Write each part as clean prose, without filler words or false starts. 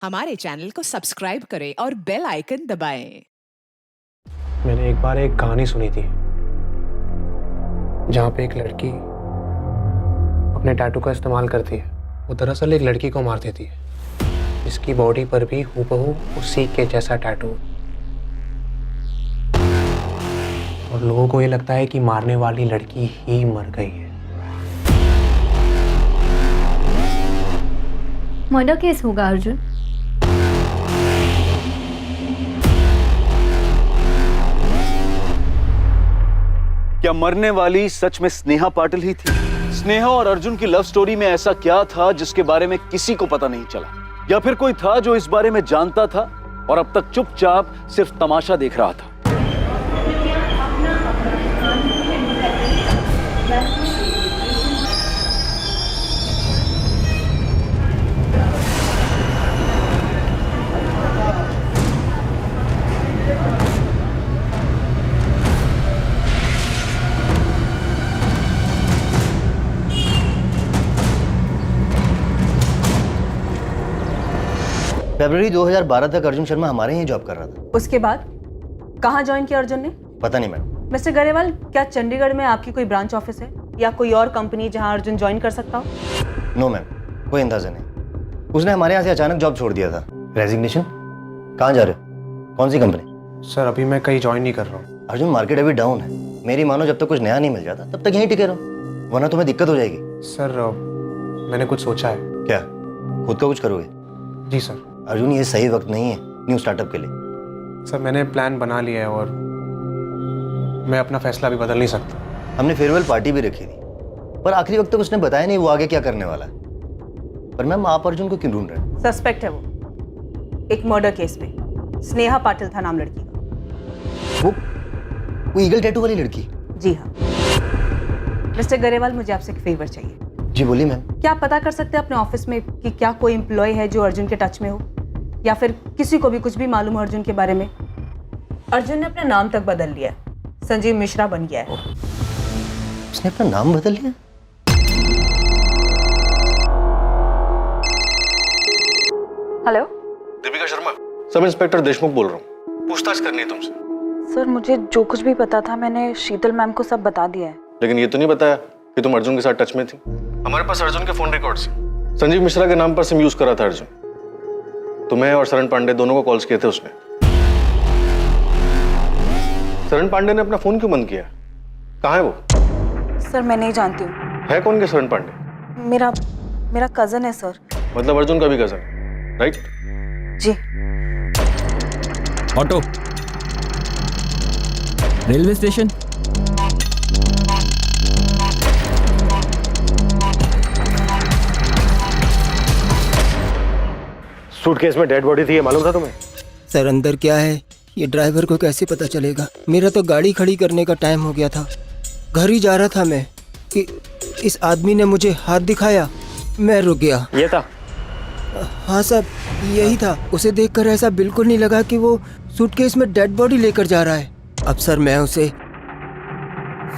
हमारे चैनल को सब्सक्राइब करें और बेल आइकन दबाएं। मैंने एक बार एक कहानी सुनी थी जहाँ पे एक लड़की अपने टैटू का इस्तेमाल करती है। वो दरअसल एक लड़की को मार देती है जिसकी बॉडी पर भी हूबहू उसी के जैसा टैटू। और लोगों को ये लगता है कि मारने वाली लड़की ही मर गई है। मर्डर केस होगा अर्जुन। क्या मरने वाली सच में स्नेहा पाटिल ही थी? स्नेहा और अर्जुन की लव स्टोरी में ऐसा क्या था जिसके बारे में किसी को पता नहीं चला? या फिर कोई था जो इस बारे में जानता था और अब तक चुपचाप सिर्फ तमाशा देख रहा था? फरवरी 2012 तक अर्जुन शर्मा हमारे यहाँ जॉब कर रहा था। उसके बाद कहाँ ज्वाइन किया अर्जुन ने? पता नहीं मैडम। मिस्टर गरेवाल, क्या चंडीगढ़ में आपकी कोई ब्रांच ऑफिस है या कोई और कंपनी जहाँ अर्जुन ज्वाइन कर सकता हो? नो मैम, कोई अंदाजा नहीं। उसने हमारे यहाँ से अचानक जॉब छोड़ दिया था। रेजिग्नेशन? कहाँ जा रहे हो? कौन सी कंपनी? सर अभी मैं कहीं ज्वाइन नहीं कर रहा हूँ। अर्जुन, मार्केट अभी डाउन है। मेरी मानो जब तक कुछ नया नहीं मिल जाता तब तक यहीं टिके रहो, वरना तुम्हें दिक्कत हो जाएगी। सर मैंने कुछ सोचा है। क्या? खुद का कुछ करोगे? जी सर। अर्जुन, ये सही वक्त नहीं है न्यू स्टार्टअप के लिए। सर मैंने प्लान बना लिया है और मैं अपना फैसला भी बदल नहीं सकता। हमने फेयरवेल पार्टी भी रखी थी, पर आखिरी वक्त तक उसने बताया नहीं वो आगे क्या करने वाला है। पर मैम, आप अर्जुन को क्यों ढूंढ रहे हैं? सस्पेक्ट है वो एक मर्डर केस में। स्नेहा पाटिल था नाम लड़की का। वो ईगल टैटू वाली लड़की? जी हाँ। मिस्टर गरेवाल, मुझे आपसे एक फेवर चाहिए। जी बोलिए मैम। क्या आप पता कर सकते हैं अपने ऑफिस में कि क्या कोई एम्प्लॉय है जो अर्जुन के टच में हो, या फिर किसी को भी कुछ भी मालूम हो अर्जुन के बारे में? अर्जुन ने अपना नाम तक बदल लिया, संजीव मिश्रा बन गया है। उसने अपना नाम बदल लिया? Hello, Deepika Sharma, sub inspector Deshmukh बोल रहा हूँ। पूछताछ करनी है तुमसे। सर मुझे जो कुछ भी पता था मैंने शीतल मैम को सब बता दिया है। लेकिन ये तो नहीं बताया कि तुम अर्जुन के साथ टच में थी। हमारे पास अर्जुन के फोन रिकॉर्ड्स हैं। संजीव मिश्रा के नाम पर सिम यूज करा था अर्जुन। तुम्हें और शरण पांडे दोनों को कॉल्स किए थे उसने। शरण पांडे ने अपना फोन क्यों बंद किया? कहाँ है वो? सर मैं नहीं जानती हूँ। है कौन के शरण पांडे? मेरा कजन है सर। मतलब अर्जुन का भी कजन, राइट? जी। Auto, railway station. सूटकेस में डेड बॉडी थी, ये मालूम था तुम्हें? सर अंदर क्या है ये ड्राइवर को कैसे पता चलेगा? मेरा तो गाड़ी खड़ी करने का टाइम हो गया था, घर ही जा रहा था मैं कि इस आदमी ने मुझे हाथ दिखाया, मैं रुक गया। ये था? हाँ सर, यही था। उसे देखकर ऐसा बिल्कुल नहीं लगा कि वो सूटकेस में डेड बॉडी लेकर जा रहा है। अब सर मैं उसे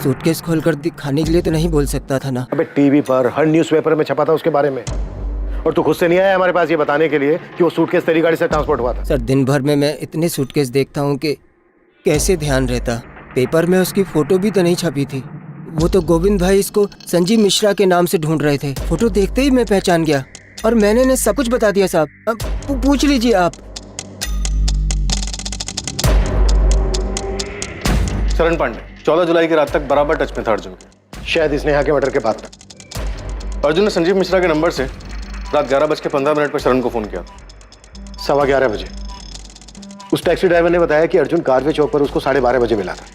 सूटकेस खोलकर दिखाने के लिए तो नहीं बोल सकता था ना। अबे टीवी पर हर न्यूज़पेपर में छपा था उसके बारे में, और तू खुद से नहीं आया हमारे पास ये बताने के लिए कि वो सूटकेस तेरी गाड़ी से ट्रांसपोर्ट हुआ था। सर दिन भर में मैं इतने सूटकेस देखता हूँ कि कैसे ध्यान रहता। पेपर में उसकी फोटो भी तो नहीं छपी थी। वो तो गोविंद भाई इसको संजीव मिश्रा के नाम से ढूंढ रहे थे। फोटो देखते ही मैं पहचान गया और मैंने सब कुछ बता दिया साहब। अब पूछ लीजिए आप। शरण पांडे 14 जुलाई की रात तक बराबर टच में था अर्जुन के। शायद स्नेहा के मर्डर के बाद तक। अर्जुन ने संजीव मिश्रा के नंबर से रात 11:15 पर शरण को फोन किया था। 11:15 बजे उस टैक्सी ड्राइवर ने बताया कि अर्जुन कारवे चौक पर उसको 12:30 बजे मिला था,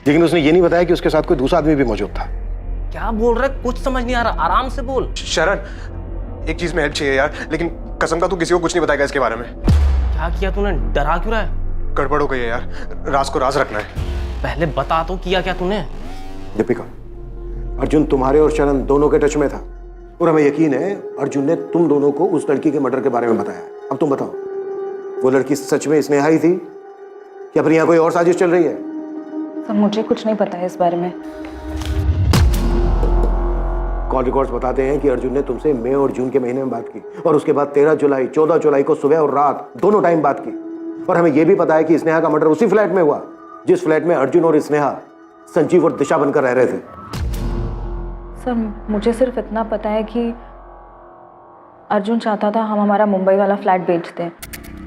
लेकिन उसने ये नहीं बताया कि उसके साथ कोई दूसरा आदमी भी मौजूद था। क्या बोल रहा है? कुछ समझ नहीं आ रहा, आराम से बोल। शरण, एक चीज में हेल्प चाहिए यार, लेकिन कसम का तू किसी को कुछ नहीं बताएगा इसके बारे में। क्या किया तूने? डरा क्यों रहा है? गड़बड़ हो गई है यार, राज को राज रखना है। पहले बता तो, किया क्या तूने? दीपिका, अर्जुन तुम्हारे और शरण दोनों के टच में था और हमें यकीन है अर्जुन ने तुम दोनों को उस लड़की के मर्डर के बारे में बताया। अब तुम बताओ, वो लड़की सच में स्नेहा ही थी या फिर यहाँ कोई और साजिश चल रही है? सर मुझे कुछ नहीं पता है इस बारे में। कॉल रिकॉर्ड्स बताते हैं कि अर्जुन ने तुमसे मई और जून के महीने में बात की और उसके बाद 13 जुलाई 14 जुलाई को सुबह और रात दोनों टाइम बात की। और हमें यह भी पता है कि स्नेहा का मर्डर उसी फ्लैट में हुआ जिस फ्लैट में अर्जुन और स्नेहा संजीव और दिशा बनकर रह रहे थे। सर मुझे सिर्फ इतना पता है कि अर्जुन चाहता था हम हमारा मुंबई वाला फ्लैट बेच दें,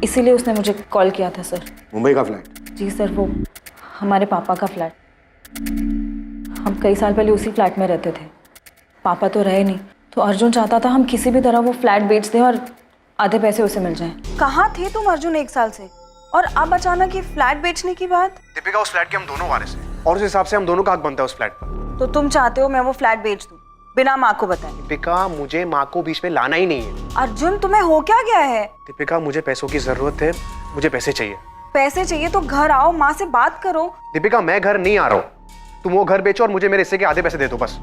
इसीलिए उसने मुझे कॉल किया था सर। मुंबई का फ्लैट? जी सर, वो हमारे पापा का फ्लैट। हम कई साल पहले उसी फ्लैट में रहते थे, पापा तो रहे नहीं, तो अर्जुन चाहता था हम किसी भी तरह वो फ्लैट बेच दें और आधे पैसे उसे मिल जाएं। कहाँ थे तुम अर्जुन 1 साल से, और अब अचानक ये फ्लैट बेचने की बात? दीपिका, उस फ्लैट के हम दोनों वारिस हैं और उस हिसाब से हम दोनों का हक बनता है उस फ्लैट पर। तो तुम चाहते हो मैं वो फ्लैट बेच दूं बिना माँ को बताए? दीपिका, मुझे माँ को बीच में लाना ही नहीं है। अर्जुन तुम्हें हो क्या गया है? दीपिका, मुझे पैसों की जरूरत है, मुझे पैसे चाहिए। पैसे चाहिए तो घर आओ, माँ से बात करो। दीपिका, मैं घर नहीं आ रहा हूँ, तुम वो घर बेचो और मुझे मेरे हिस्से के आधे पैसे दे दो बस।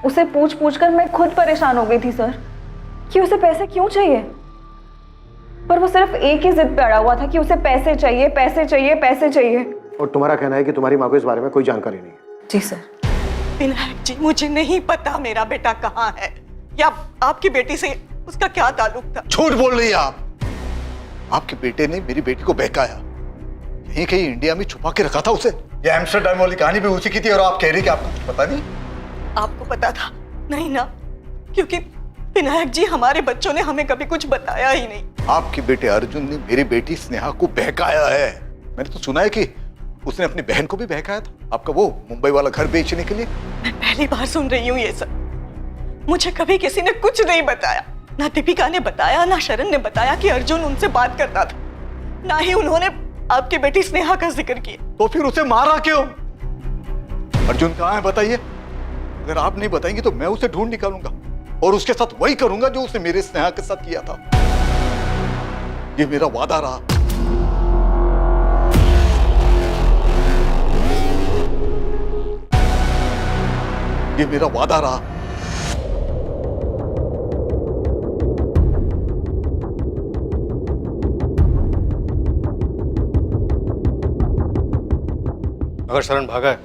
उसे पूछ पूछ कर मैं खुद परेशान हो गई थी सर कि उसे पैसे क्यों चाहिए, पर वो सिर्फ एक ही जिद पे अड़ा हुआ था कि उसे पैसे चाहिए, पैसे चाहिए, पैसे चाहिए। और तुम्हारा कहना है कि तुम्हारी माँ को इस बारे में कोई जानकारी नहीं है? जी सर। विनायक जी, मुझे नहीं पता मेरा बेटा कहाँ है या आपकी बेटी से उसका क्या ताल्लुक था। झूठ बोल रही है आप। आपके बेटे ने मेरी बेटी को बहकाया, यहीं कहीं इंडिया में छुपा के रखा था उसे। ये एम्स्टरडैम वाली कहानी भी उसी की थी और आप कह रही कि आपको कुछ पता नहीं? आपको पता था? नहीं ना, क्योंकि विनायक जी हमारे बच्चों ने हमें कभी कुछ बताया ही नहीं। आपके बेटे अर्जुन ने मेरी बेटी स्नेहा को बहकाया है। मैंने तो सुना है कि उसने अपनी बहन को भी बहकाया था, आपका वो मुंबई वाला घर बेचने के लिए। मैं पहली बार सुन रही हूँ ये सब। मुझे कभी किसी ने कुछ नहीं बताया, ना दीपिका ने बताया, ना शरण ने बताया कि अर्जुन उनसे बात करता था, ना ही उन्होंने आपकी बेटी स्नेहा का जिक्र किया। तो फिर उसे मारा क्यों? अर्जुन कहाँ है बताइए? अगर आप नहीं बताएंगे तो मैं उसे ढूंढ निकालूंगा और उसके साथ वही करूंगा जो उसने मेरे स्नेहा के साथ किया था। ये मेरा वादा रहा। ये मेरा वादा रहा। अगर शरण भागा है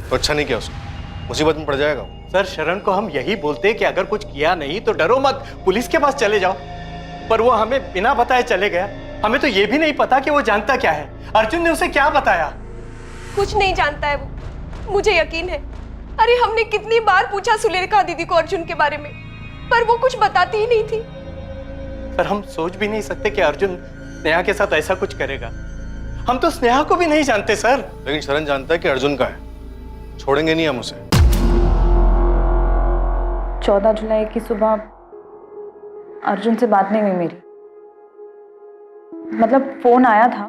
तो अच्छा नहीं किया उसने, मुसीबत में पड़ जाएगा। सर शरण को हम यही बोलते हैं कि अगर कुछ किया नहीं तो डरो मत, पुलिस के पास चले जाओ, पर वो हमें बिना बताए चले गया। हमें तो ये भी नहीं पता कि वो जानता क्या है। अर्जुन ने उसे क्या बताया? कुछ नहीं जानता है वो, मुझे यकीन है। अरे हमने कितनी बार पूछा सुलेखा दीदी को अर्जुन के बारे में, पर वो कुछ बताती ही नहीं थी। सर हम सोच भी नहीं सकते कि अर्जुन स्नेहा के साथ ऐसा कुछ करेगा। हम तो स्नेहा को भी नहीं जानते सर। लेकिन शरण जानता है कि अर्जुन का है, छोड़ेंगे नहीं हम उसे। 14 जुलाई की सुबह अर्जुन से बात नहीं हुई मेरी, मतलब फोन आया था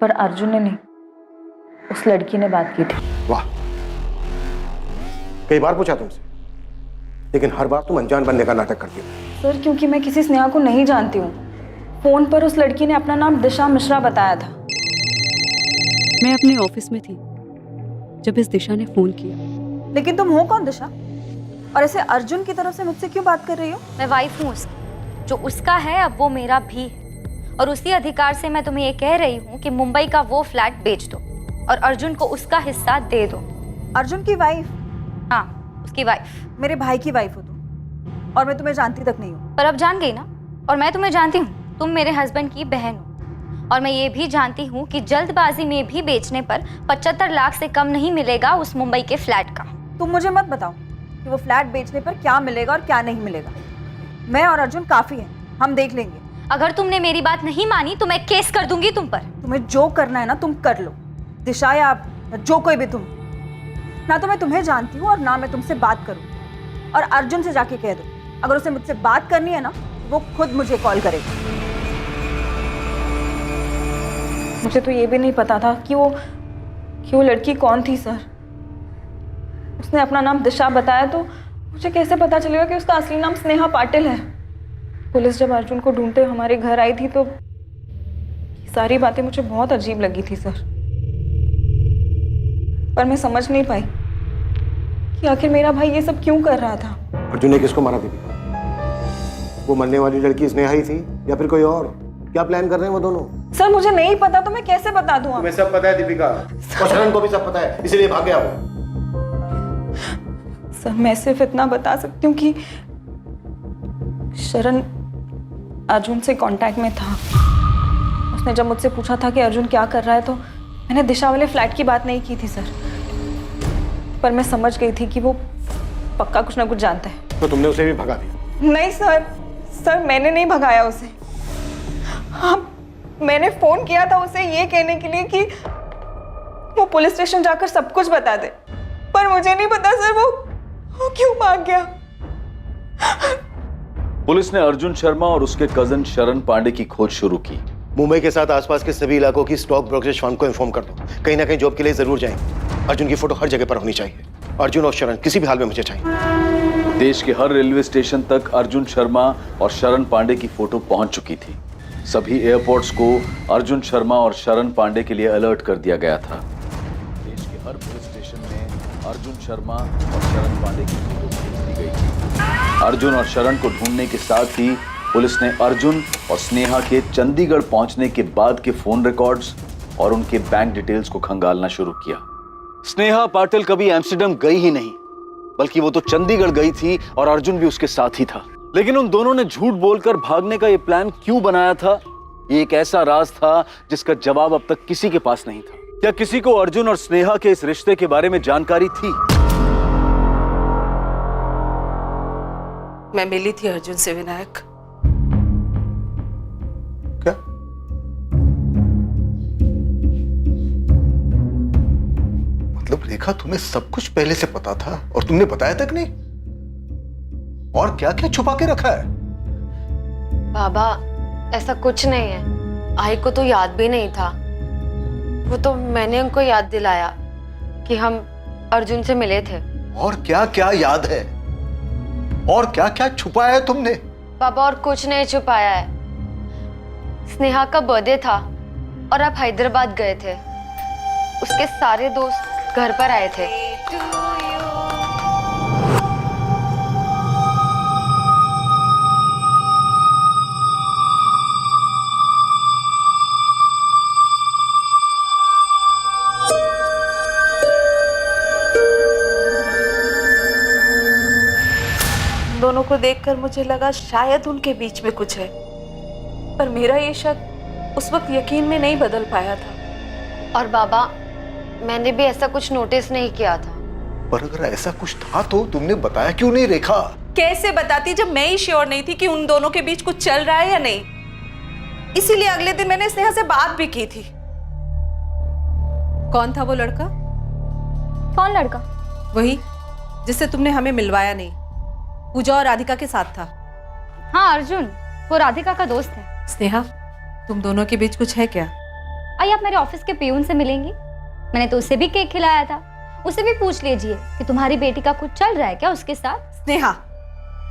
पर अर्जुन ने नहीं, उस लड़की ने बात की थी। वाह, कई बार पूछा तुमसे, लेकिन हर बार तुम अनजान बनने का नाटक करती हो। सर क्योंकि मैं किसी स्नेहा को नहीं जानती हूँ। फोन पर उस लड़की ने अपना नाम दिशा मिश्रा बताया था। मैं अपने ऑफिस में थी जब इस दिशा ने फोन किया। लेकिन तुम हो कौन दिशा, और ऐसे अर्जुन की तरफ से मुझसे क्यों बात कर रही हो? मैं वाइफ हूँ उसकी, जो उसका है अब वो मेरा भी है, और उसी अधिकार से मैं तुम्हें ये कह रही हूँ कि मुंबई का वो फ्लैट बेच दो और अर्जुन को उसका हिस्सा दे दो। अर्जुन की वाइफ? हाँ, उसकी वाइफ। मेरे भाई की वाइफ हो तुम, और मैं तुम्हें जानती तक नहीं हूँ। पर अब जान गई ना, और मैं तुम्हें जानती हूँ, तुम मेरे हस्बैंड की बहन हो, और मैं ये भी जानती हूँ कि जल्दबाजी में भी बेचने पर 75 लाख से कम नहीं मिलेगा उस मुंबई के फ्लैट का। तुम मुझे मत बताओ कि वो फ्लैट बेचने पर क्या मिलेगा और क्या नहीं मिलेगा। मैं और अर्जुन काफी हैं, हम देख लेंगे। अगर तुमने मेरी बात नहीं मानी तो मैं केस कर दूंगी तुम पर। तुम्हें जो करना है ना तुम कर लो, दिशा या जो कोई भी तुम। ना तो मैं तुम्हें जानती हूँ और ना मैं तुमसे बात करूँ। और अर्जुन से जाके कह दो, अगर उसे मुझसे बात करनी है ना वो खुद मुझे कॉल करेगा। मुझे तो ये भी नहीं पता था कि वो लड़की कौन थी सर। उसने अपना नाम दिशा बताया तो मुझे कैसे पता चलेगा कि उसका असली नाम स्नेहा पाटिल है। पुलिस जब अर्जुन को ढूंढते हमारे घर आई थी तो सारी बातें मुझे बहुत अजीब लगी थी सर, पर मैं समझ नहीं पाई कि आखिर मेरा भाई ये सब क्यों कर रहा था। अर्जुन ने किसको मारा दीपिका? वो मरने वाली लड़की स्नेहा ही थी या फिर कोई और? क्या प्लान कर रहे हैं वो दोनों? सर मुझे नहीं पता, तो मैं कैसे बता दूं? तुम्हें सब पता है दीपिका, और शरण को भी सब पता है, इसलिए भाग गया वो। सर मैं सिर्फ इतना बता सकती हूँ कि शरण अर्जुन से कांटेक्ट में था। उसने जब मुझसे पूछा था कि अर्जुन क्या कर रहा है तो मैंने दिशा वाले फ्लैट की बात नहीं की थी सर, पर मैं समझ गई थी कि वो पक्का कुछ ना कुछ जानता है। तो तुमने उसे भी भगा दिया? नहीं सर मैंने नहीं भगाया उसे। हाँ, मैंने फोन किया था उसे ये कहने के लिए कि वो पुलिस स्टेशन जाकर सब कुछ बता दे, पर मुझे नहीं पता सर वो क्यों भाग गया। पुलिस ने अर्जुन शर्मा और उसके कजन शरण पांडे की खोज शुरू की। मुंबई के साथ आसपास के सभी इलाकों की स्टॉक ब्रोकरेज फर्म को इन्फॉर्म कर दो, कहीं ना कहीं जॉब के लिए जरूर जाएंगे। अर्जुन की फोटो हर जगह पर होनी चाहिए। अर्जुन और शरण किसी भी हाल में मुझे चाहिए। देश के हर रेलवे स्टेशन तक अर्जुन शर्मा और शरण पांडे की फोटो पहुंच चुकी थी। सभी एयरपोर्ट्स को अर्जुन शर्मा और शरण पांडे के लिए अलर्ट कर दिया गया था। देश के हर पुलिस स्टेशन में अर्जुन शर्मा और शरण पांडे की फोटो भेज दी गई थी। अर्जुन और शरण को ढूंढने के साथ ही पुलिस ने अर्जुन और स्नेहा के चंडीगढ़ पहुंचने के बाद के फोन रिकॉर्ड्स और उनके बैंक डिटेल्स को खंगालना शुरू किया। स्नेहा पाटिल कभी एम्स्टर्डम गई ही नहीं, बल्कि वो तो चंडीगढ़ गई थी और अर्जुन भी उसके साथ ही था। लेकिन उन दोनों ने झूठ बोलकर भागने का ये प्लान क्यों बनाया था, ये एक ऐसा राज था जिसका जवाब अब तक किसी के पास नहीं था। क्या किसी को अर्जुन और स्नेहा के इस रिश्ते के बारे में जानकारी थी? मैं मिली थी अर्जुन से विनायक। क्या? मतलब रेखा तुम्हें सब कुछ पहले से पता था और तुमने बताया तक नहीं? और क्या क्या छुपा के रखा है? बाबा ऐसा कुछ नहीं है, आई को तो याद भी नहीं था। वो तो मैंने उनको याद दिलाया कि हम अर्जुन से मिले थे। और क्या क्या याद है? और क्या क्या छुपाया है तुमने? बाबा और कुछ नहीं छुपाया है। स्नेहा का बर्थडे था और आप हैदराबाद गए थे। उसके सारे दोस्त घर पर आए थे। दोनों को देखकर मुझे लगा शायद उनके बीच में कुछ है, पर मेरा ये शक उस वक्त यकीन में नहीं बदल पाया था। और बाबा मैंने भी ऐसा कुछ नोटिस नहीं किया था। पर अगर ऐसा कुछ था तो तुमने बताया क्यों नहीं रेखा? कैसे बताती जब मैं ही श्योर नहीं थी कि उन दोनों के बीच कुछ चल रहा है या नहीं। इसीलिए अगले दिन मैंने स्नेहा से बात भी की थी। कौन था वो लड़का? कौन लड़का? वही जिससे तुमने हमें मिलवाया नहीं, पूजा और राधिका के साथ था। हाँ अर्जुन, वो राधिका का दोस्त है। स्नेहा, तुम दोनों के बीच कुछ है क्या? आइए आप मेरे ऑफिस के पियून से मिलेंगी। मैंने तो उसे भी केक खिलाया था। उसे भी पूछ लीजिए कि तुम्हारी बेटी का कुछ चल रहा है क्या उसके साथ। स्नेहा,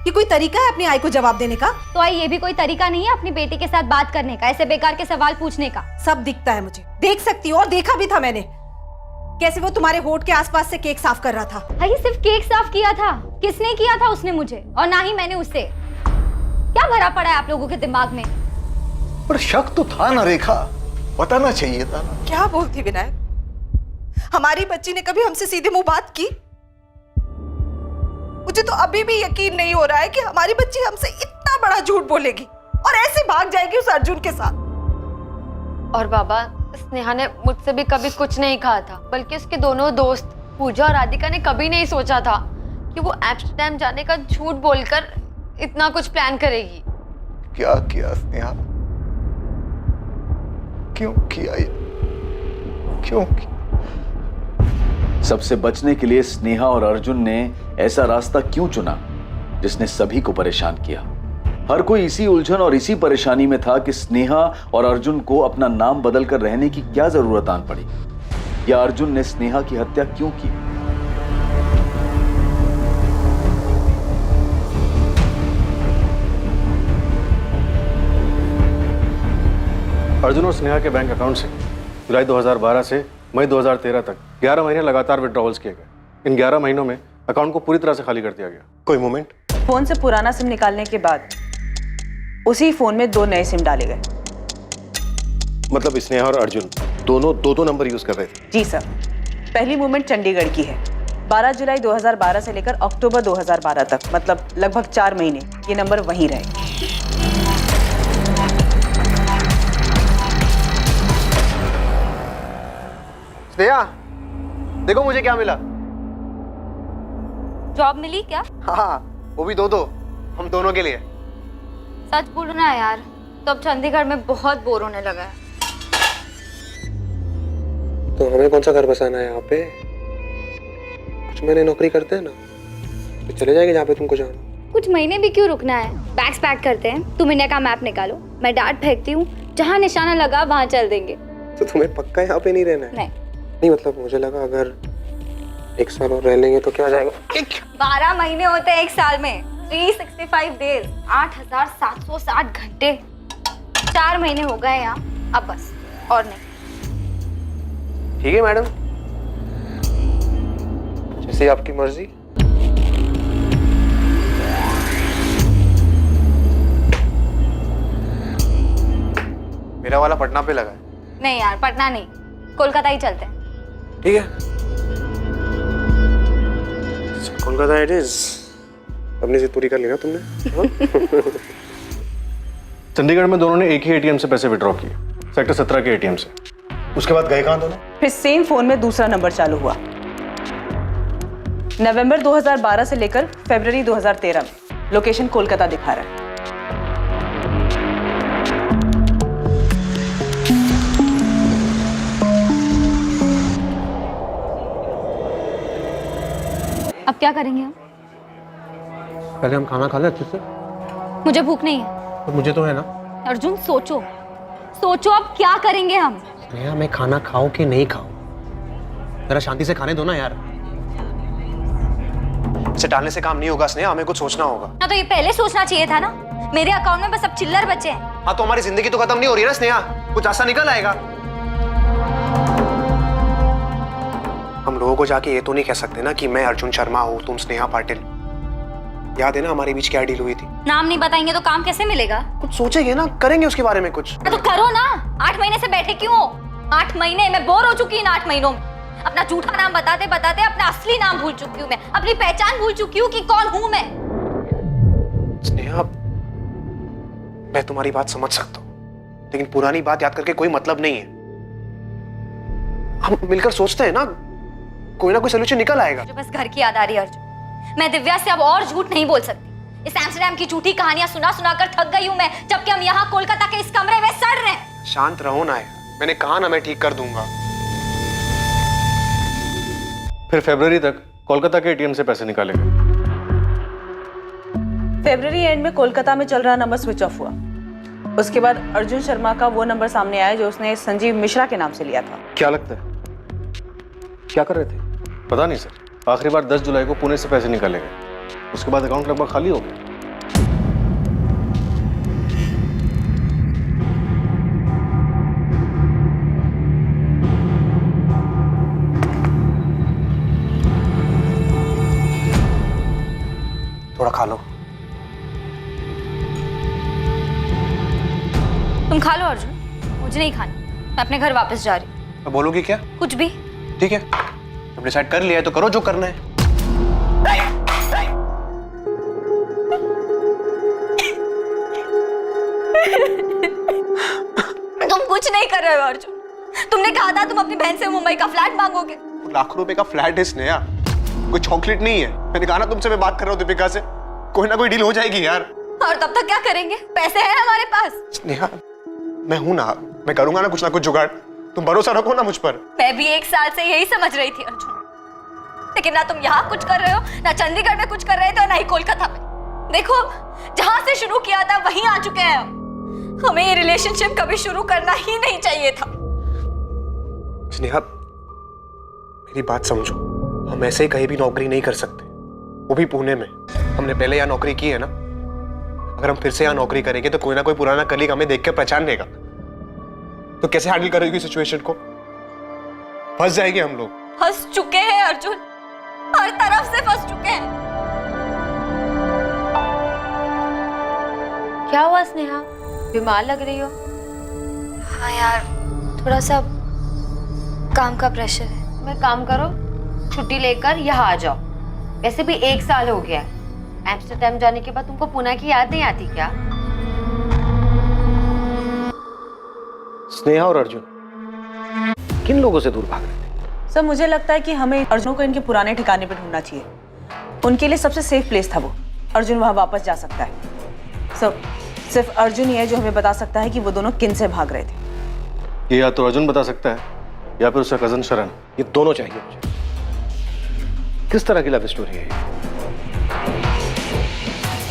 ये कोई तरीका है अपनी आई को जवाब देने का? तो आई ये भी कोई तरीका नहीं है अपनी बेटी के साथ बात करने का, ऐसे बेकार के सवाल पूछने का। सब दिखता है मुझे, देख सकती हो, और देखा भी था मैंने कैसे वो तुम्हारे होठ के आसपास से केक साफ कर रहा था। भाई सिर्फ केक साफ किया था? किसने किया था? उसने मुझे, और ना ही मैंने उससे। क्या भरा पड़ा है आप लोगों के दिमाग में? पर शक तो था ना रेखा, बताना चाहिए था ना। क्या बोलती विनायक, हमारी बच्ची ने कभी हमसे सीधे मुंह बात की? मुझे तो अभी भी यकीन नहीं हो रहा है कि हमारी बच्ची हमसे इतना बड़ा झूठ बोलेगी और ऐसे भाग जाएगी उस अर्जुन के साथ। और बाबा स्नेहा ने मुझसे भी कभी कुछ नहीं कहा था, बल्कि उसके दोनों दोस्त पूजा और राधिका ने कभी नहीं सोचा था कि वो एम्स्टर्डम जाने का झूठ बोलकर इतना कुछ प्लान करेगी। क्या किया स्नेहा? क्यों किया ये? क्यों किया? सबसे बचने के लिए स्नेहा और अर्जुन ने ऐसा रास्ता क्यों चुना जिसने सभी को परेशान किया? हर कोई इसी उलझन और इसी परेशानी में था कि स्नेहा और अर्जुन को अपना नाम बदलकर रहने की क्या जरूरत आन पड़ी, या अर्जुन ने स्नेहा की हत्या क्यों की? अर्जुन और स्नेहा के बैंक अकाउंट से जुलाई 2012 से मई 2013 तक 11 महीने लगातार विड्रॉवल्स किए गए। इन 11 महीनों में अकाउंट को पूरी तरह से खाली कर दिया गया। कोई मोमेंट? फोन से पुराना सिम निकालने के बाद उसी फोन में 2 नए सिम डाले गए। मतलब स्नेहा और अर्जुन दोनों दो नंबर यूज कर रहे थे? जी सर। पहली मूवमेंट चंडीगढ़ की है 12 जुलाई 2012 से लेकर अक्टूबर 2012 तक, मतलब लगभग 4 महीने ये नंबर वहीं रहे। स्नेहा, देखो मुझे क्या मिला। जॉब मिली क्या? हाँ, वो भी दो हम दोनों के लिए। सच बोलना है यार, तो अब चंडीगढ़ में बहुत बोर होने लगा है। तो हमें कौन सा घर बसाना है यहाँ पे? कुछ महीने नौकरी करते हैं ना, तो चले जाएंगे जहाँ पे तुमको जाना। कुछ महीने भी क्यों रुकना है? बैग्स पैक करते हैं, तुम इंडिया का मैप निकालो, मैं डांट फेंकती हूँ, जहाँ निशाना लगा वहाँ चल देंगे। तो तुम्हें पक्का यहाँ पे नहीं रहना है? नहीं मतलब मुझे लगा अगर 1 साल और रह लेंगे तो क्या हो जाएगा। 12 महीने होते हैं 1 साल में, 365 डेज, 8760 घंटे। 4 महीने हो गए यहाँ, अब बस और नहीं। ठीक है मैडम, जैसे आपकी मर्जी। मेरा वाला पटना पे लगा है। नहीं यार, पटना नहीं, कोलकाता ही चलते हैं। ठीक है, कोलकाता इट इज। अपनी जिद पूरी कर ली ना तुमने। चंडीगढ़ में दोनों ने एक ही एटीएम से पैसे विड्रॉ किए, सेक्टर 17 के एटीएम से। उसके बाद गए कहाँ दोनों? फिर सेम फोन में दूसरा नंबर चालू हुआ। नवंबर 2012 से लेकर फरवरी 2013 में लोकेशन कोलकाता दिखा रहा है। अब क्या करेंगे हम? पहले हम खाना खा ले अच्छे से। मुझे भूख नहीं है। तो मुझे तो है ना। अर्जुन सोचो, सोचो अब क्या करेंगे हम? स्नेहा, मैं खाना खाऊं कि नहीं खाऊं, जरा शांति से खाने दो ना यार। इसे टालने से काम नहीं होगा स्नेहा, हमें कुछ सोचना होगा। ना तो ये पहले सोचना चाहिए था ना। मेरे अकाउंट में बस अब चिल्लर बचे हैं। हाँ तो हमारी जिंदगी तो खत्म नहीं हो रही है ना स्नेहा, कुछ ऐसा निकल आएगा। हम लोगों को जाके ये तो नहीं कह सकते ना कि मैं अर्जुन शर्मा हूँ, तुम स्नेहा पाटिल। याद है ना हमारे बीच क्या डील हुई थी? नाम नहीं बताएंगे तो काम कैसे मिलेगा? कुछ सोचेंगे ना, करेंगे उसके बारे में कुछ। तो करो ना। 8 महीने से बैठे क्यों हो? 8 महीने मैं बोर हो चुकी हूँ। 8 महीनों में अपना झूठा नाम बताते बताते अपना असली नाम भूल चुकी हूँ मैं, अपनी पहचान भूल चुकी हूँ कि कौन हूँ मैं। स्नेहा, मैं तुम्हारी बात समझ सकता हूँ, लेकिन पुरानी बात याद करके कोई मतलब नहीं है। हम मिलकर सोचते हैं ना, कोई ना कोई सोल्यूशन निकल आएगा। मुझे बस घर की याद आ रही है अर्जुन। मैं दिव्या से अब और झूठ नहीं बोल सकती। इस एम्स्टरडैम की झूठी कहानियां सुना सुना कर थक गई हूँ मैं, जबकि हम यहाँ कोलकाता के इस कमरे में सड़ रहे हैं। शांत रहो ना यार, मैंने कहा ना मैं ठीक कर दूंगा। फिर फरवरी तक कोलकाता के एटीएम से पैसे निकालेंगे। फरवरी एंड में कोलकाता में चल रहा नंबर स्विच ऑफ हुआ। उसके बाद अर्जुन शर्मा का वो नंबर सामने आया जो उसने संजीव मिश्रा के नाम से लिया था। क्या लगता है क्या कर रहे थे? पता नहीं सर, आखिरी बार 10 जुलाई को पुणे से पैसे निकाले गए, उसके बाद अकाउंट लगभग खाली हो गया। थोड़ा खा लो। तुम खा लो अर्जुन, मुझे नहीं खाना। मैं अपने घर वापस जा रही हूँ। तो बोलोगी क्या? कुछ भी। ठीक है, तुम डिसाइड कर लिया है तो करो जो करना है। तुम कुछ नहीं कर रहे हो अर्जुन। तुमने कहा था तुम अपनी बहन से मुंबई का फ्लैट मांगोगे। लाखों रुपए का फ्लैट है स्नेहा, कोई चॉकलेट नहीं है। मैंने कहा ना तुमसे, मैं बात कर रहा हूँ दीपिका से, कोई ना कोई डील हो जाएगी यार। और तब तक क्या करेंगे? पैसे हैं हमारे पास। स्नेहा, मैं हूं ना, मैं करूंगा ना कुछ जुगाड़। तुम भरोसा रखो ना मुझ पर। मैं भी 1 साल से यही समझ रही थी अर्जुन, लेकिन ना तुम यहाँ कुछ कर रहे हो, ना चंडीगढ़ में कुछ कर रहे थे, और ना ही कोलकाता में। देखो, जहां से शुरू किया था वहीं आ चुके हैं। हमें ये रिलेशनशिप कभी शुरू करना ही नहीं चाहिए था। स्नेहा, मेरी बात समझो, हम ऐसे ही कहीं भी नौकरी नहीं कर सकते, वो भी पुणे में। हमने पहले यहाँ नौकरी की है ना, अगर हम फिर से यहाँ नौकरी करेंगे तो कोई ना कोई पुराना कलीग हमें देख के पहचान लेगा। तो कैसे हैंडल करोगी सिचुएशन को? फंस जाएंगे हम लोग। फंस चुके हैं अर्जुन, हर तरफ से फंस चुके हैं। क्या हुआ स्नेहा, बीमार लग रही हो? हाँ यार, थोड़ा सा काम का प्रेशर है। मैं काम करो, छुट्टी लेकर यहाँ आ जाओ। वैसे भी 1 साल हो गया है। एम्स्टर्डम जाने के बाद तुमको पुणे की याद नहीं आती क्या? स्नेहा और अर्जुन किन लोगों से दूर भाग रहे थे? सर मुझे लगता है कि हमें अर्जुन को इनके पुराने ठिकाने पे ढूंढना चाहिए। उनके लिए सबसे सेफ प्लेस था वो। अर्जुन वहां वापस जा सकता है। सर सिर्फ अर्जुन ही है जो हमें बता सकता है कि वो दोनों किन से भाग रहे थे। ये या तो अर्जुन बता सकता है या फिर उसका कजन शरण। ये दोनों चाहिए मुझे। किस तरह की लव स्टोरी है ये?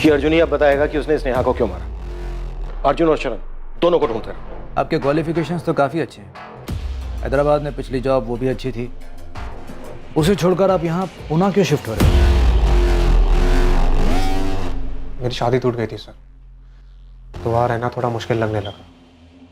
कि अर्जुन ही अब बताएगा कि उसने स्नेहा को क्यों मारा। अर्जुन और शरण दोनों को ढूंढते रहो। आपके क्वालिफिकेशंस तो काफ़ी अच्छे हैं। हैदराबाद में पिछली जॉब वो भी अच्छी थी, उसे छोड़कर आप यहाँ पुणे क्यों शिफ्ट हो रहे हैं? मेरी शादी टूट गई थी सर, तो वहाँ रहना थोड़ा मुश्किल लगने लगा।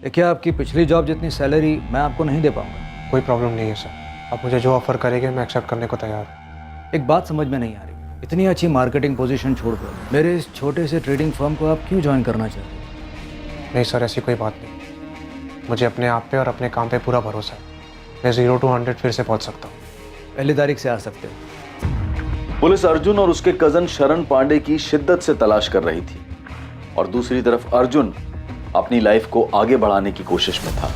देखिए आपकी पिछली जॉब जितनी सैलरी मैं आपको नहीं दे पाऊंगा। कोई प्रॉब्लम नहीं है सर, आप मुझे जो ऑफर करेंगे मैं एक्सेप्ट करने को तैयार हूँ। एक बात समझ में नहीं आ रही, इतनी अच्छी मार्केटिंग पोजीशन छोड़कर मेरे इस छोटे से ट्रेडिंग फर्म को आप क्यों ज्वाइन करना चाहते हैं? नहीं सर, ऐसी कोई बात नहीं। मुझे अपने आप पे और अपने काम पे पूरा भरोसा है। मैं 0 to 100 फिर से पहुंच सकता हूँ। पहली तारीख से आ सकते हो। पुलिस अर्जुन और उसके कजन शरण पांडे की शिद्दत से तलाश कर रही थी और दूसरी तरफ अर्जुन अपनी लाइफ को आगे बढ़ाने की कोशिश में था।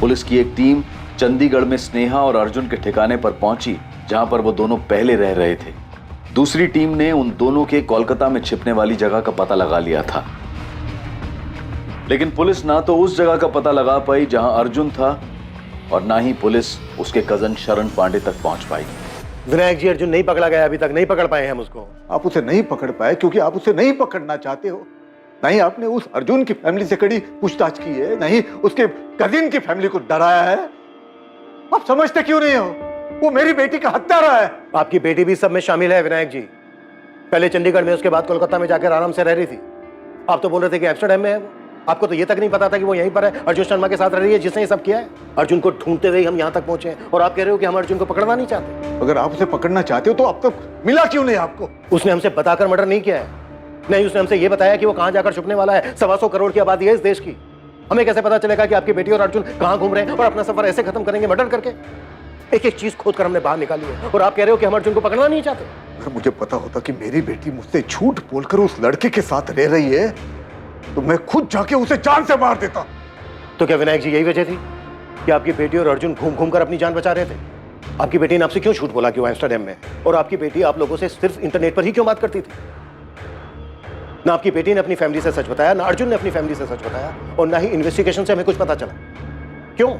पुलिस की एक टीम चंडीगढ़ में स्नेहा और अर्जुन के ठिकाने पर पहुंची, जहां पर वो दोनों पहले रह रहे थे। दूसरी टीम ने उन दोनों के कोलकाता में छिपने वाली जगह का पता लगा लिया था, लेकिन पुलिस ना तो उस जगह का पता लगा पाई जहां अर्जुन था और ना ही पुलिस उसके कजन शरण पांडे तक पहुंच पाई। विनायक जी, अर्जुन नहीं पकड़ा गया, अभी तक नहीं पकड़ पाए हम उसको। आप उसे नहीं पकड़ पाए क्योंकि आप उसे नहीं पकड़ना चाहते हो। नहीं आपने उस अर्जुन की फैमिली से कड़ी पूछताछ की है, नहीं उसके कजिन की फैमिली को डराया है। आप समझते क्यों नहीं हो? वो मेरी बेटी का हत्यारा है। आपकी बेटी भी सब में शामिल है विनायक जी। पहले चंडीगढ़ में, उसके बाद कोलकाता में जाकर आराम से रह रही थी। आप तो बोल रहे थे कि एम्स्टर्डम में है वो। आपको तो ये तक नहीं पता था कि वो यहीं पर है, अर्जुन शर्मा के साथ रह रही है जिसने ये सब किया है। अर्जुन को ढूंढते हुए हम यहाँ तक पहुंचे हैं और आप कह रहे हो कि हम अर्जुन को पकड़ना नहीं चाहते। अगर आप उसे पकड़ना चाहते हो तो अब तक मिला क्यों नहीं आपको? उसने हमसे बताकर मर्डर नहीं किया है। नहीं, उसने हमसे ये बताया कि वो कहाँ जाकर छुपने वाला है। 125 करोड़ की आबादी है इस देश की। हमें कैसे पता चलेगा कि आपकी बेटी और अर्जुन कहाँ घूम रहे हैं और अपना सफर ऐसे खत्म करेंगे मर्डर करके? एक एक चीज खोद कर हमने बाहर निकाली है और आप कह रहे हो कि हम अर्जुन को पकड़ना नहीं चाहते। अगर मुझे पता होता कि मेरी बेटी मुझसे झूठ बोलकर उस लड़के के साथ रह रही है तो मैं खुद जाके उसे जान से मार देता। तो क्या विनायक जी यही वजह थी कि आपकी बेटी और अर्जुन घूम घूम कर अपनी जान बचा रहे थे? आपकी बेटी ने आपसे क्यों झूठ बोला कि वो एम्स्टर्डम में, और आपकी बेटी आप लोगों से सिर्फ इंटरनेट पर ही क्यों बात करती थी? ना आपकी बेटी ने अपनी फैमिली से सच बताया, ना अर्जुन ने अपनी फैमिली से सच बताया, और ना ही इन्वेस्टिगेशन से हमें कुछ पता चला। क्यों?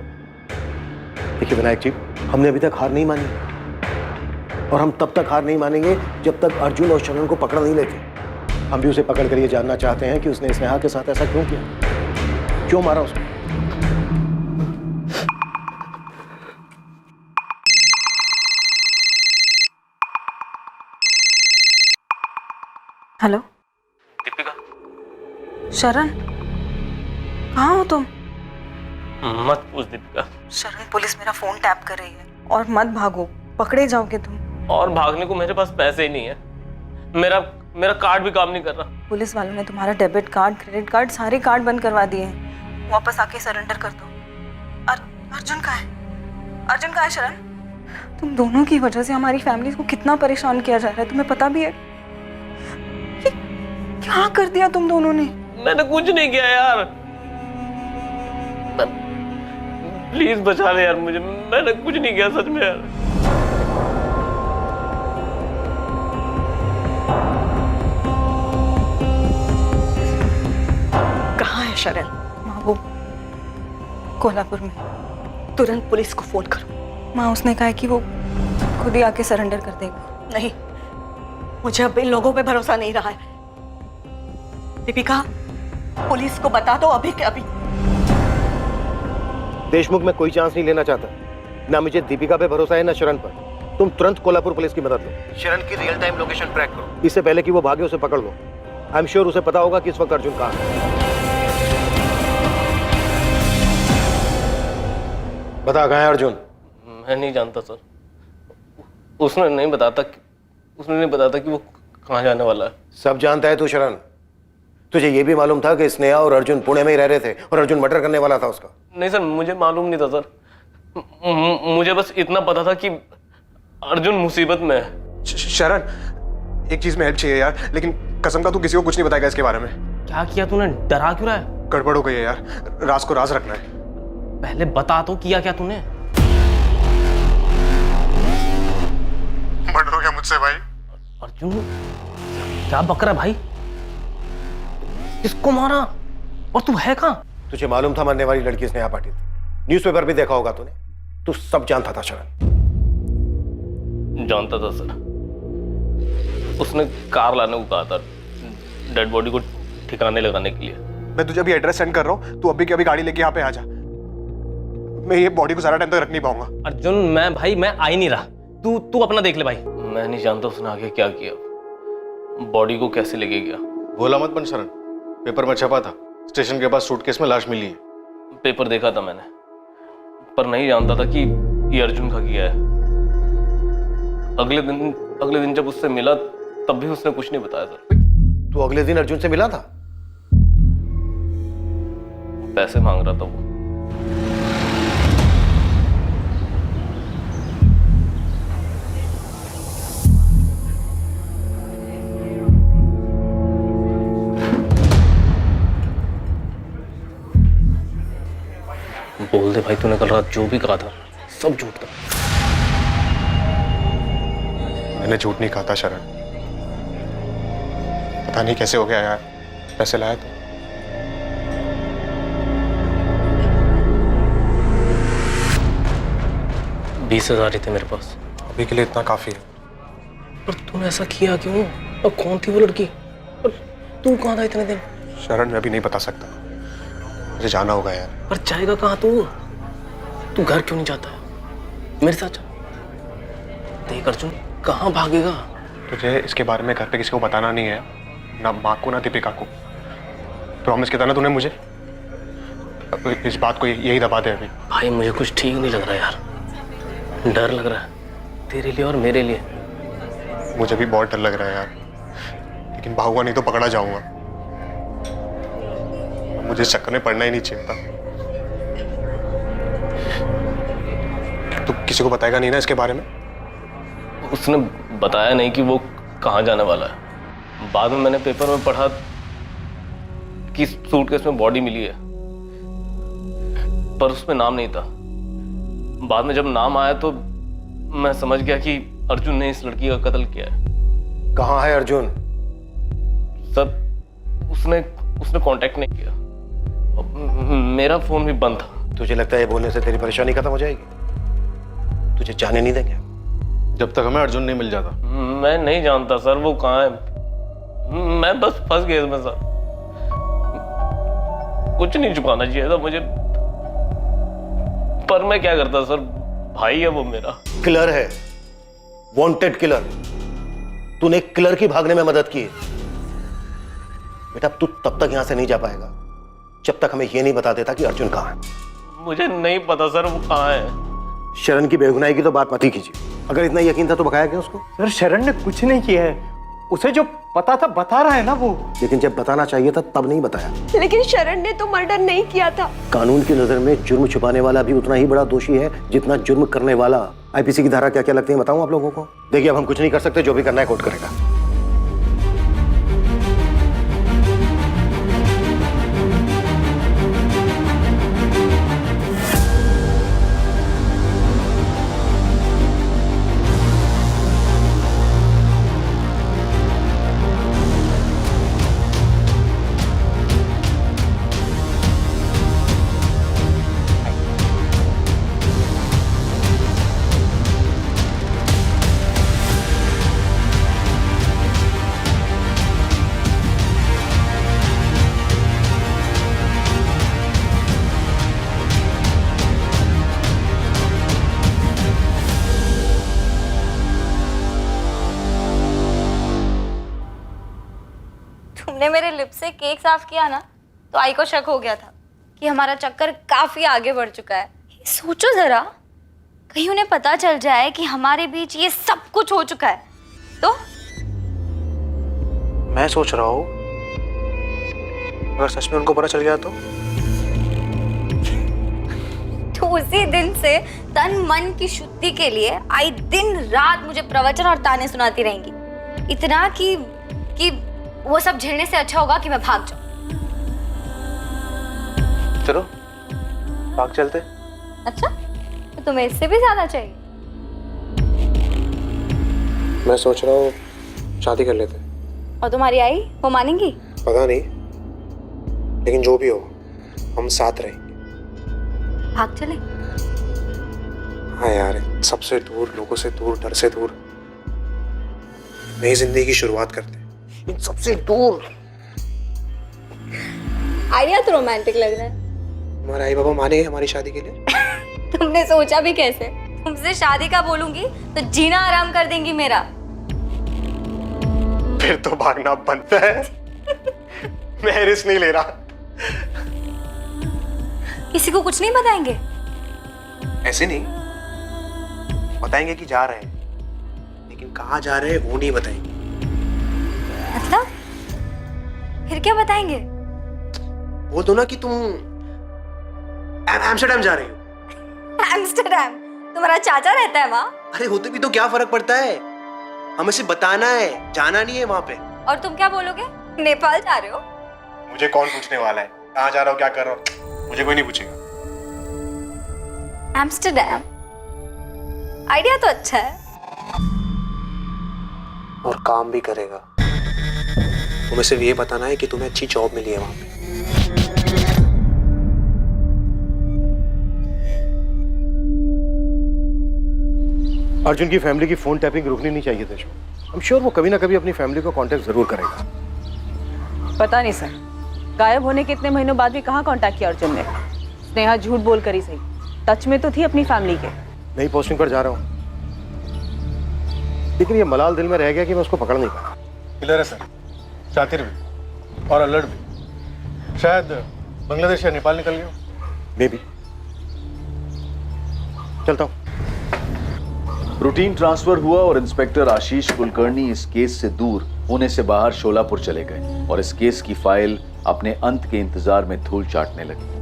देखिए विनायक जी, हमने अभी तक हार नहीं मानी और हम तब तक हार नहीं मानेंगे जब तक अर्जुन और शरण को पकड़ नहीं लेते। हम भी उसे पकड़ कर ये जानना चाहते हैं कि उसने स्नेहा के साथ ऐसा क्यों किया, क्यों मारा उसको। हेलो दीपिका, शरण, कहाँ हो तुम? मत पूछ दीपिका। शरण, पुलिस मेरा फोन टैप कर रही है और मत भागो, पकड़े जाओगे तुम। और भागने को मेरे पास पैसे ही नहीं है। मेरा कार्ड भी काम नहीं कर रहा। पुलिस वालों ने तुम्हारा डेबिट कार्ड, क्रेडिट कार्ड, सारे कार्ड बंद करवा दिए हैं। वापस आके सरेंडर कर दो। अर्जुन कहाँ है? अर्जुन कहाँ है शरण? तुम दोनों की वजह से हमारी फैमिली को कितना परेशान किया जा रहा है, तुम्हें पता भी है? ये क्या कर दिया तुम दोनों ने? मैंने कुछ नहीं किया यार, प्लीज बचा ले यार मुझे। मैंने कुछ नहीं किया सच में यार। कहाँ है शरण? माँ वो कोल्हापुर में। तुरंत पुलिस को फोन करो। माँ उसने कहा है कि वो खुद ही आके सरेंडर कर देगा। नहीं, मुझे अब इन लोगों पे भरोसा नहीं रहा है। दीपिका, पुलिस को बता दो अभी के अभी। देशमुख में कोई चांस नहीं लेना चाहता। ना मुझे दीपिका पे भरोसा है ना शरण पर। तुम तुरंत कोल्हापुर पुलिस की मदद लो। शरण की रियल टाइम लोकेशन ट्रैक करो, इससे पहले कि वो भागे उसे पकड़ लो। आई एम श्योर उसे पता होगा कि इस वक्त अर्जुन कहाँ है। बता कहाँ है अर्जुन? मैं नहीं जानता सर। उसने नहीं बताता कि वो कहाँ जाने वाला है। सब जानता है तू शरण। तुझे ये भी मालूम था कि स्नेहा और अर्जुन पुणे में ही रह रहे थे और अर्जुन मर्डर करने वाला था उसका? नहीं सर, मुझे मालूम नहीं था सर। मुझे बस इतना पता था कि अर्जुन मुसीबत में है। शरण, एक चीज में हेल्प चाहिए यार, लेकिन कसम का तू किसी को कुछ नहीं बताएगा इसके बारे में। क्या किया तूने? डरा क्यों रहा है? गड़बड़ हो गई है यार, राज को राज रखना है। पहले बता तो, किया क्या तूने? मर्डर हो गया मुझसे भाई। अर्जुन क्या बक रहा है भाई? किसको मारा? और तू है कहाँ? तुझे मालूम था मरने वाली लड़की स्नेहा पाटिल थी, न्यूज़पेपर भी देखा होगा तूने, तू सब जानता था शरण। जानता था सर, उसने कार लाने को कहा था डेड बॉडी को ठिकाने लगाने के लिए। मैं तुझे अभी एड्रेस सेंड कर रहा हूँ, तू अभी की अभी गाड़ी लेके यहाँ पे आ जा। मैं ये बॉडी को सारा टाइम तक रख नहीं पाऊंगा। अर्जुन मैं आ ही नहीं रहा, तू अपना देख ले भाई। मैं नहीं जानता उसने आगे क्या किया, बॉडी को कैसे लेके गया। भोला मत बन शरण, पेपर में छपा था स्टेशन के पास सूटकेस में लाश मिली है। पेपर देखा था मैंने, पर नहीं जानता था कि ये अर्जुन का किया है। अगले दिन जब उससे मिला तब भी उसने कुछ नहीं बताया सर। तू अगले दिन अर्जुन से मिला था? पैसे मांग रहा था वो। बोल दे भाई, तूने कल रात जो भी कहा था सब झूठ था। मैंने झूठ नहीं कहा था शरण, पता नहीं कैसे हो गया यार। पैसे लाया तो 20,000 ही थे मेरे पास। अभी के लिए इतना काफी है। पर तूने ऐसा किया क्यों? और कौन थी वो लड़की? और तू कहाँ था इतने दिन? शरण मैं भी नहीं बता सकता, मुझे जाना होगा यार। पर जाएगा कहाँ तू घर क्यों नहीं जाता है? मेरे साथ चल। देख अर्जुन, कहाँ भागेगा? तुझे इसके बारे में घर पे किसी को बताना नहीं है, ना माँ को ना दीपिका को। प्रॉमिस किया था ना तूने मुझे। इस बात को यही दबा दे अभी। भाई मुझे कुछ ठीक नहीं लग रहा यार, डर लग रहा है तेरे लिए और मेरे लिए। मुझे भी बहुत डर लग रहा है यार, लेकिन भागूंगा नहीं तो पकड़ा जाऊंगा। मुझे इस चक्कर में पड़ना ही नहीं चाहिए था। तू किसी को बताएगा नहीं ना इसके बारे में? उसने बताया नहीं कि वो कहाँ जाने वाला है। बाद में मैंने पेपर में पढ़ा कि सूटकेस में बॉडी मिली है, पर उसमें नाम नहीं था। बाद में जब नाम आया तो मैं समझ गया कि अर्जुन ने इस लड़की का कत्ल किया है। कहाँ है अर्जुन? सर उसने कांटेक्ट नहीं किया, मेरा फोन भी बंद था। तुझे लगता है ये बोलने से तेरी परेशानी खत्म हो जाएगी? तुझे जाने नहीं देंगे जब तक हमें अर्जुन नहीं मिल जाता। मैं नहीं जानता सर वो कहाँ है, मैं बस फंस गया इसमें सर। कुछ नहीं छुपाना चाहिए था मुझे, पर मैं क्या करता सर, भाई है वो मेरा। किलर है, वांटेड किलर। तूने किलर की भागने में मदद की है। बेटा तू तब तक यहां से नहीं जा पाएगा जब तक हमें यह नहीं बता देता कि अर्जुन कहां है। मुझे नहीं पता सर वो कहां है। शरण की बेगुनाही की तो बात मत ही कीजिए। अगर इतना यकीन था तो बकाया क्यों उसको? सर शरण ने कुछ नहीं किया है, उसे जो पता था बता रहा है ना वो। लेकिन जब बताना चाहिए था तब नहीं बताया। लेकिन शरण ने तो मर्डर नहीं किया था। कानून की नजर में जुर्म छुपाने वाला भी उतना ही बड़ा दोषी है जितना जुर्म करने वाला। आईपीसी की धारा क्या क्या लगती है बताऊं आप लोगों को? देखिए अब हम कुछ नहीं कर सकते, जो भी करना है कोर्ट करेगा। तुमने मेरे लिप से केक साफ किया ना, तो आई को शक हो गया था कि हमारा चक्कर काफी आगे बढ़ चुका है। सोचो जरा, कहीं उन्हें पता चल जाए कि हमारे बीच ये सब कुछ हो चुका है तो? मैं सोच रहा हूँ अगर सच में उनको पता चल गया तो उसी दिन से तन मन की शुद्धि के लिए आई दिन रात मुझे प्रवचन और ताने सुनाती रहेंगी, इतना कि वो सब झेलने से अच्छा होगा कि मैं भाग जाऊं। चलो भाग चलते। अच्छा, तो तुम्हें इससे भी ज्यादा चाहिए? मैं सोच रहा हूँ शादी कर लेते। और तुम्हारी आई, वो मानेंगी? पता नहीं, लेकिन जो भी हो हम साथ रहेंगे। भाग चले? हाँ यार, सबसे दूर, लोगों से दूर, डर से दूर, नई जिंदगी की शुरुआत करते हैं इन सबसे दूर। आइडिया तो रोमांटिक लग रहा है। हमारे आई बाबा मानेंगे हमारी शादी के लिए? तुमने सोचा भी कैसे? तुमसे शादी का बोलूंगी तो जीना आराम कर देंगी मेरा। फिर तो भागना बनता है। मैं रिस्क नहीं ले रहा। किसी को कुछ नहीं बताएंगे? ऐसे नहीं, बताएंगे कि जा रहे हैं, लेकिन कहाँ जा रहे हैं वो नहीं बताएंगे। मतलब? फिर क्या बताएंगे? बोल दो ना कि तुम एम्स्टर्डम जा रही हो। एम्स्टर्डम? तुम्हारा चाचा रहता है वहाँ? अरे होते भी तो क्या फर्क पड़ता है, हमें सिर्फ बताना है, जाना नहीं है वहाँ पे। और तुम क्या बोलोगे? नेपाल जा रहे हो? मुझे कौन पूछने वाला है कहाँ जा रहा हो, क्या कर रहा हो? मुझे कोई नहीं पूछेगा। एम्स्टर्डम? आइडिया तो अच्छा है। और काम भी करेगा। तुम्हें सिर्फ ये बताना है कि तुम्हें अच्छी जॉब मिली है वहाँ पे। अर्जुन की फैमिली की फोन टैपिंग रुकनी नहीं चाहिए थी। आई एम श्योर वो कभी ना कभी अपनी फैमिली को कांटेक्ट जरूर करेगा। पता नहीं सर, गायब होने के इतने महीनों बाद भी कहाँ कांटेक्ट किया अर्जुन ने। स्नेहा झूठ बोल कर ही सही टच में तो थी अपनी फैमिली के। नई पोस्टिंग पर जा रहा हूँ, लेकिन ये मलाल दिल में रह गया कि मैं उसको पकड़ नहीं पाया। क्लियर है सर, शातिर भी और अलर्ट भी। शायद बांग्लादेश या नेपाल निकल गया। May be. चलता हूँ। रूटीन ट्रांसफर हुआ और इंस्पेक्टर आशीष कुलकर्णी इस केस से दूर पुणे से बाहर शोलापुर चले गए और इस केस की फाइल अपने अंत के इंतजार में धूल चाटने लगी।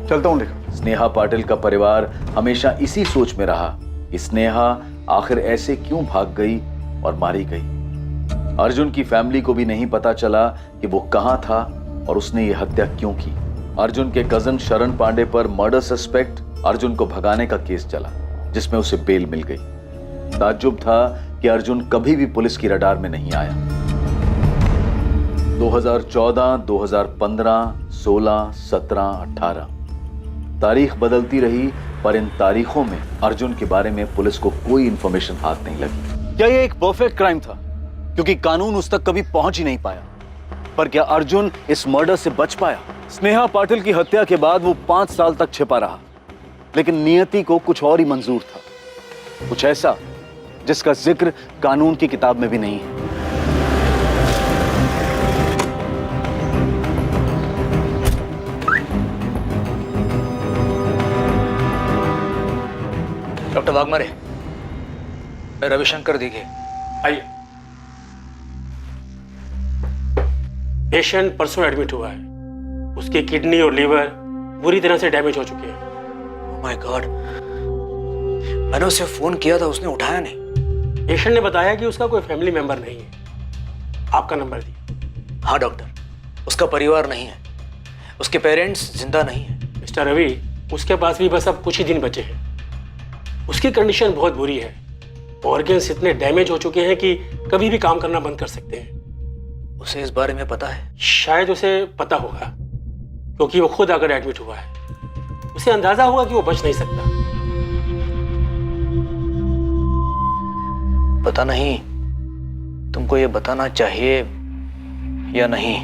चलता हूँ लेकर। स्नेहा पाटिल का परिवार हमेशा इसी सोच में रहा कि स्नेहा आखिर ऐसे क्यों भाग गई और मारी गई। अर्जुन की फैमिली को भी नहीं पता चला कि वो कहां था और उसने ये हत्या क्यों की। अर्जुन के कजन शरण पांडे पर मर्डर सस्पेक्ट अर्जुन को भगाने का केस चला, जिसमें उसे बेल मिल गई। ताज्जुब था कि अर्जुन कभी भी पुलिस की रडार में नहीं आया। 2014, 2015, 16, 17, 18 तारीख बदलती रही, पर इन तारीखों में अर्जुन के बारे में पुलिस को कोई इंफॉर्मेशन हाथ नहीं लगी। क्या यह एक परफेक्ट क्राइम था क्योंकि कानून उस तक कभी पहुंच ही नहीं पाया? पर क्या अर्जुन इस मर्डर से बच पाया? स्नेहा पाटिल की हत्या के बाद वो 5 साल तक छिपा रहा, लेकिन नियति को कुछ और ही मंजूर था, कुछ ऐसा जिसका जिक्र कानून की किताब में भी नहीं है। डॉक्टर वाघमारे, मैं रविशंकर दीघे। आइए। पेशेंट परसों एडमिट हुआ है। उसकी किडनी और लीवर बुरी तरह से डैमेज हो चुके हैं। ओह माय गॉड, मैंने उसे फोन किया था, उसने उठाया नहीं। पेशेंट ने बताया कि उसका कोई फैमिली मेंबर नहीं है। आपका नंबर दिया। हाँ डॉक्टर, उसका परिवार नहीं है, उसके पेरेंट्स जिंदा नहीं है। मिस्टर रवि, उसके पास भी बस अब कुछ ही दिन बचे हैं। उसकी कंडीशन बहुत बुरी है। ऑर्गन्स इतने डैमेज हो चुके हैं कि कभी भी काम करना बंद कर सकते हैं। उसे इस बारे में पता है? शायद उसे पता होगा, क्योंकि वो खुद आकर एडमिट हुआ है। उसे अंदाजा होगा कि वो बच नहीं सकता। पता नहीं तुमको ये बताना चाहिए या नहीं।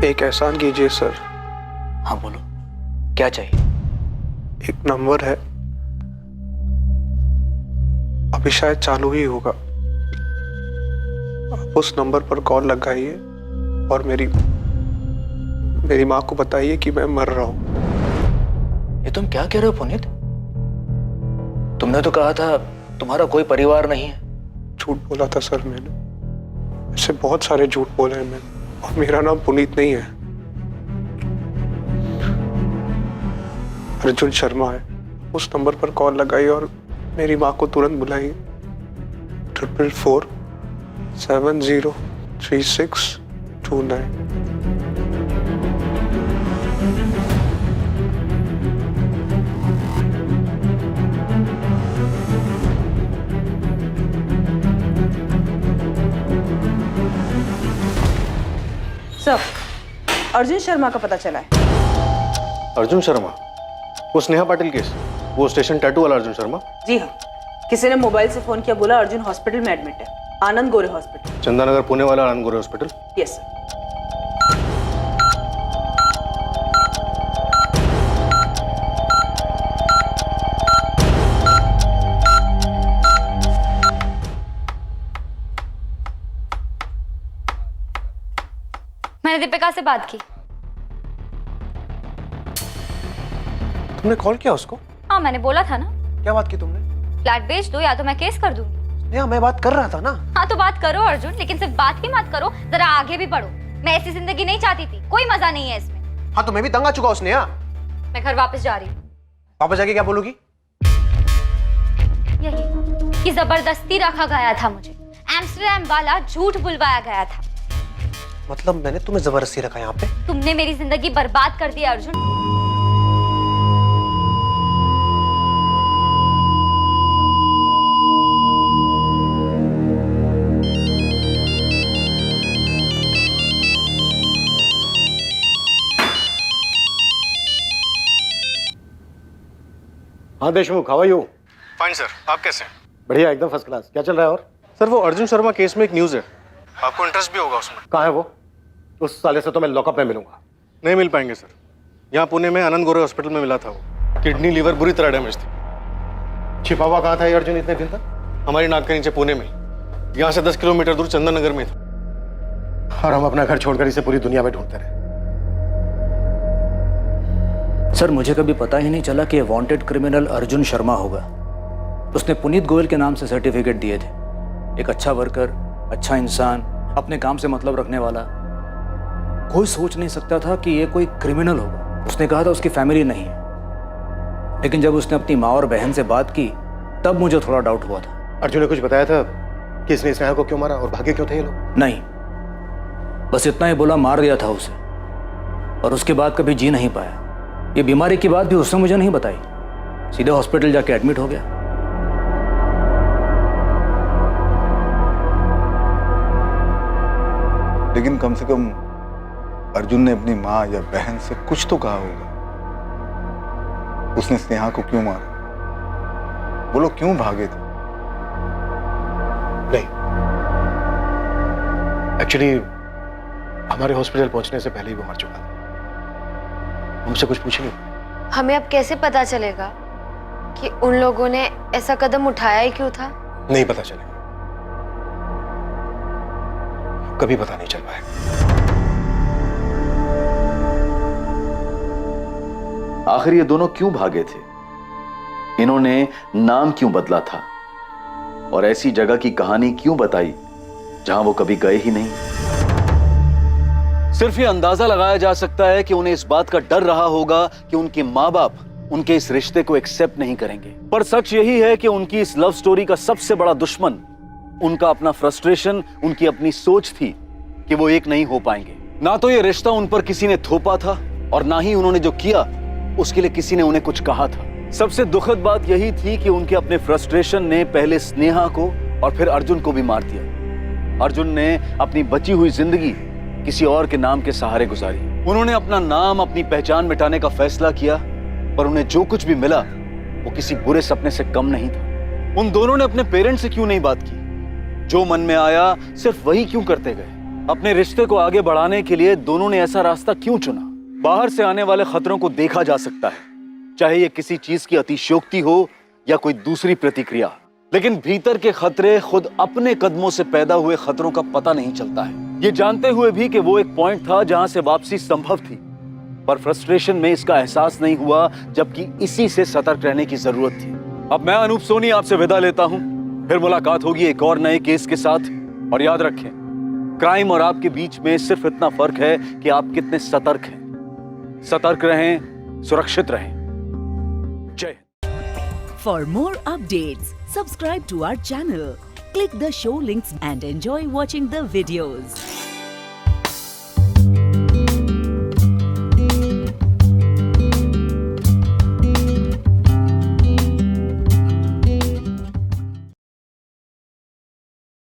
एक एहसान कीजिए सर। हाँ बोलो, क्या चाहिए? एक नंबर है, अभी शायद चालू ही होगा। आप उस नंबर पर कॉल लगाइए और मेरी माँ को बताइए कि मैं मर रहा हूं। ये तुम क्या कह रहे हो पुनीत? तुमने तो कहा था तुम्हारा कोई परिवार नहीं है। झूठ बोला था सर मैंने। ऐसे बहुत सारे झूठ बोले हैं मैंने, और मेरा नाम पुनीत नहीं है, अर्जुन शर्मा है। उस नंबर पर कॉल लगाई और मेरी माँ को तुरंत बुलाई 444-703629। सर, अर्जुन शर्मा का पता चला है। अर्जुन शर्मा? वो स्नेहा पाटिल केस, वो स्टेशन टैटू वाला अर्जुन शर्मा? जी हाँ, किसी ने मोबाइल से फोन किया, बोला अर्जुन हॉस्पिटल में एडमिट है, आनंद गोरे हॉस्पिटल। चंदानगर पुणे वाला आनंद गोरे हॉस्पिटल? Yes sir. मैंने दीपिका से बात की। तुमने कॉल किया उसको? हाँ, मैंने बोला था ना। क्या बात की तुमने? फ्लैट बेच दो या तो मैं केस कर दूंगी। नेहा, मैं बात कर रहा था ना। हाँ तो बात करो अर्जुन, लेकिन सिर्फ बात ही मत करो, जरा आगे भी बढ़ो। मैं ऐसी जिंदगी नहीं चाहती थी, कोई मजा नहीं है इसमें। हाँ तो मैं भी तंग आ चुका हूँ नेहा। मैं घर वापस जा रही हूँ। वापस जाके क्या बोलूगी? यही कि जबरदस्ती रखा गया था मुझे, एम्स्टरडैम वाला झूठ बुलवाया गया था। मतलब मैंने तुम्हें जबरदस्ती रखा यहाँ पे? तुमने मेरी जिंदगी बर्बाद कर दी अर्जुन। हाँ Deshmukh, how are you? Fine sir, आप कैसे हैं? बढ़िया, एकदम फर्स्ट क्लास। क्या चल रहा है? और सर, वो अर्जुन शर्मा केस में एक न्यूज़ है, आपको इंटरेस्ट भी होगा उसमें। कहाँ है वो? उस साले से तो मैं लॉकअप में मिलूंगा। नहीं मिल पाएंगे सर। यहाँ पुणे में आनंद गोरे हॉस्पिटल में मिला था वो। किडनी लीवर बुरी तरह डैमेज थी। छिपा हुआ कहाँ था ये अर्जुन इतने दिन तक? हमारी नाक के नीचे पुणे में, यहाँ से 10 किलोमीटर दूर चंदन नगर में था। और हम अपना घर छोड़कर इसे पूरी दुनिया में ढूंढते रहे। सर, मुझे कभी पता ही नहीं चला कि वांटेड क्रिमिनल अर्जुन शर्मा होगा। उसने पुनीत गोयल के नाम से सर्टिफिकेट दिए थे। एक अच्छा वर्कर, अच्छा इंसान, अपने काम से मतलब रखने वाला। कोई सोच नहीं सकता था कि ये कोई क्रिमिनल होगा। उसने कहा था उसकी फैमिली नहीं है, लेकिन जब उसने अपनी माँ और बहन से बात की तब मुझे थोड़ा डाउट हुआ था। अर्जुन ने कुछ बताया था कि इसने स्नेहा को क्यों मारा और भागे क्यों थे ये लोग? नहीं, बस इतना ही बोला, मार दिया था उसे, और उसके बाद कभी जी नहीं पाया। ये बीमारी की बात भी उसने मुझे नहीं बताई, सीधे हॉस्पिटल जाके एडमिट हो गया। लेकिन कम से कम अर्जुन ने अपनी माँ या बहन से कुछ तो कहा होगा। उसने स्नेहा को क्यों मारा? वो लोग क्यों भागे थे? नहीं, एक्चुअली हमारे हॉस्पिटल पहुंचने से पहले ही वो मर चुका था। हमसे कुछ पूछेंगे? हमें अब कैसे पता चलेगा कि उन लोगों ने ऐसा कदम उठाया ही क्यों था? नहीं पता चलेगा, कभी पता नहीं चल पाएगा। आखिर ये दोनों क्यों भागे थे? इन्होंने नाम क्यों बदला था? और ऐसी जगह की कहानी क्यों बताई जहां वो कभी गए ही नहीं? सिर्फ ये अंदाजा लगाया जा सकता है कि उन्हें इस बात का डर रहा होगा कि उनके माँ बाप उनके इस रिश्ते को एक्सेप्ट नहीं करेंगे। पर सच यही है कि उनकी इस लव स्टोरी का सबसे बड़ा दुश्मन उनका अपना फ्रस्ट्रेशन, उनकी अपनी सोच थी कि वो एक नहीं हो पाएंगे। ना तो ये रिश्ता उन पर किसी ने थोपा था और ना ही उन्होंने जो किया उसके लिए किसी ने उन्हें कुछ कहा था। सबसे दुखद बात यही थी कि उनके अपने फ्रस्ट्रेशन ने पहले स्नेहा को और फिर अर्जुन को भी मार दिया। अर्जुन ने अपनी बची हुई जिंदगी किसी और के नाम के सहारे गुजारी। उन्होंने अपना नाम, अपनी पहचान मिटाने का फैसला किया, पर उन्हें जो कुछ भी मिला वो किसी बुरे सपने से कम नहीं था। उन दोनों ने अपने पेरेंट्स से क्यों नहीं बात की? जो मन में आया सिर्फ वही क्यों करते गए? अपने रिश्ते को आगे बढ़ाने के लिए दोनों ने ऐसा रास्ता क्यों चुना? बाहर से आने वाले खतरों को देखा जा सकता है, चाहे ये किसी चीज की अतिशयोक्ति हो या कोई दूसरी प्रतिक्रिया, लेकिन भीतर के खतरे खुद अपने कदमों से पैदा हुए खतरों का पता नहीं चलता है। ये जानते हुए भी कि वो एक पॉइंट था जहां से वापसी संभव थी, पर फ्रस्ट्रेशन में इसका एहसास नहीं हुआ, जबकि इसी से सतर्क रहने की जरूरत थी। अब मैं अनूप सोनी आपसे विदा लेता हूं, फिर मुलाकात होगी एक और नए केस के साथ। और याद रखें, क्राइम और आपके बीच में सिर्फ इतना फर्क है कि आप कितने सतर्क हैं। सतर्क रहें, सुरक्षित रहें। जय Hind. For more updates, subscribe to our channel, click the show links and enjoy watching the videos.